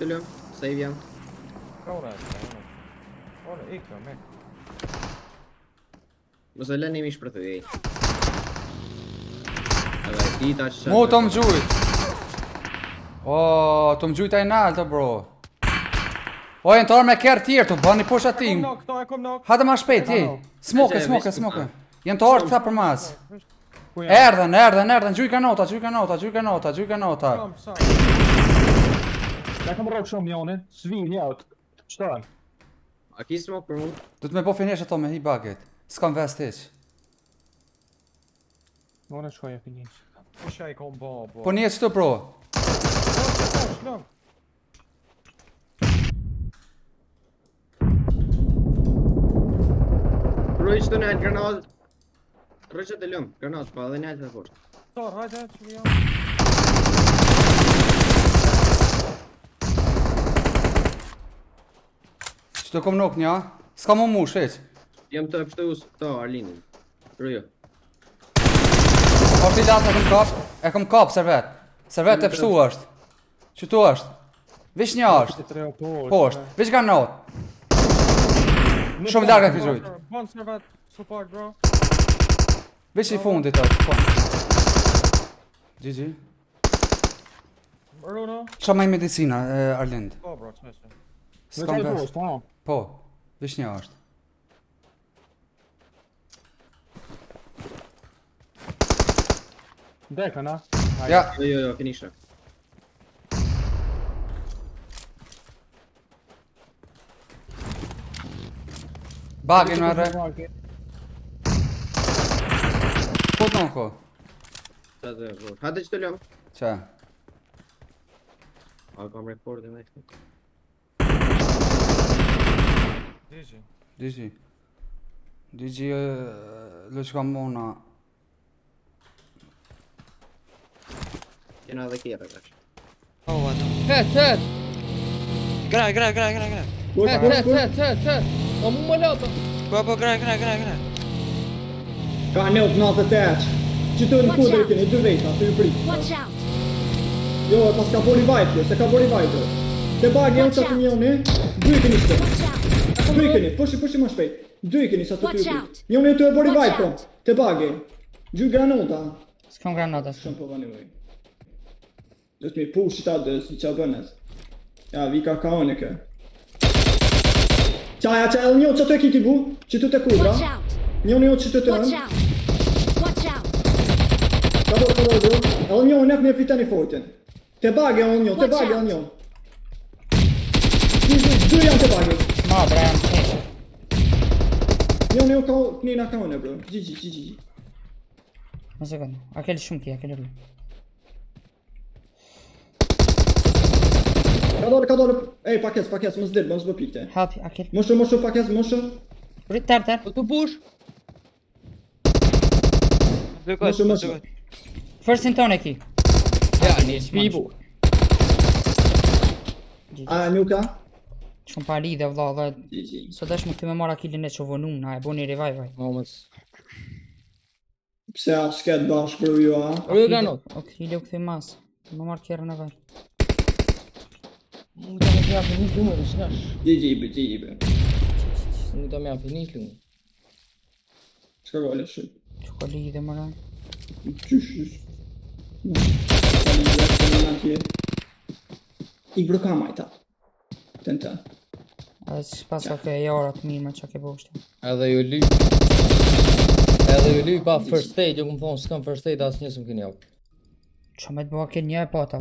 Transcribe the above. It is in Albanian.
të lëm, save jam. Ora. Ora, ikë me. Mos e lëni mish për të ej. Edhe ti tash. Mo të më gjujt. O, të më gjujt a i naltë, bro. O, e në të arë me kërë tjerë, të bëni posh ati. Hate ma shpejt, jej. Smoke. Jenë të arë këta për mas. Erdhen, gjuj kanota. Ja kam rrok shumë njone, svin jaut. Shtan. A ki smoke për mu? Du të me po finish ato me hi buget. S'kam vest hiq. Mora shkoja finish. Isha I kom bo. Po njët qëtu, bro. Rroj qëtë nëjtë granat. Rroj qëtë lëm, granat, pa edhe nëjtë të poshtë. Tor, hajde, që jam. Qëtu kom nuk nja. S'ka mu mush, heq. Jam të pështu to, Arlinin. Rrujo. O filat e kom kap, servet. Servet e pështu është. Qëtu është. Vish një është. Poshtë. Vish ka not. Shumë larga këtë gjujt. Bon servet, support bro. Vish I fundit është. GG. Bruno. Qa ma I medicina, Arlind? Po bro, ç'është. S'kam vest. Po, vish një është. Deka na. Ja. Jo, finisha. Bagin me re. Po të nënko. Hajde që të lëm. Qa? A kam rekordin e këtë. DG lë që kam mona. Jena dhe kjera tash. Head. Gra. Head. O mu më lapa. Po, gra. Ka një 98. Që të në kodër keni, 2 vejta, të ju prit. Watch out! Jo, pas ka bo revive kjo, se ka bo revive bro. Te bagi janë qatë njone, 2 keni shtë. Watch out! 2 keni, pushi më shpejt. 2 keni sa të Watch ju out. prit. Njone të e bo revive po, te bagi. Gjuj granota. S'kam granata. Shumë po vani voj. Dhëtë mi pushi ta dhe si qa bënet. Ja, vi ka kaone kë. Qaja, edhe një që të e kiti bu, që të të kudra. Watch out! Njone që të të Watch në. out! Watch out! Ka do bro. Edhe njone nek me fitan I fortin. Te bagi edhe njone, te bagi edhe njone. 2 janë te bagi. Ma, bra, jam të Njone ka knina kaone bro. GG. Në sekundë. A kelli shumë kja, kelli rrë. Ka dole, ej pakes, mos del, mos bë pikte. Hapi, a kelli. Mosho, pakes, mosho. Rrit, ter. Tu push. Mosho. First in tone ki. Ja, një shpibu. A, nuka? Shumë pa lidhe vlla dhe GG. sot dash më këtë me mara killin e që vonun, na e boni revive. Momës. Pse a s'ket bashkë bro ju a? Rrë granot. Ok, hile u këthy mas. Më marrë kjerën e vaj. Nuk të me fja finish lume, në shnash. GG bro. Nuk të me finish lume. S'ka gole shumë. Që ka lidhe mëra. Qysh. Ik bro ka majta. Tenta. Edhe që pas ka ke jarat mirë me që ke boshti. Edhe ju pa first aid, jo këmë thonë s'kam first aid asë njësëm kënë javë. Që me të bëha ke një e pata.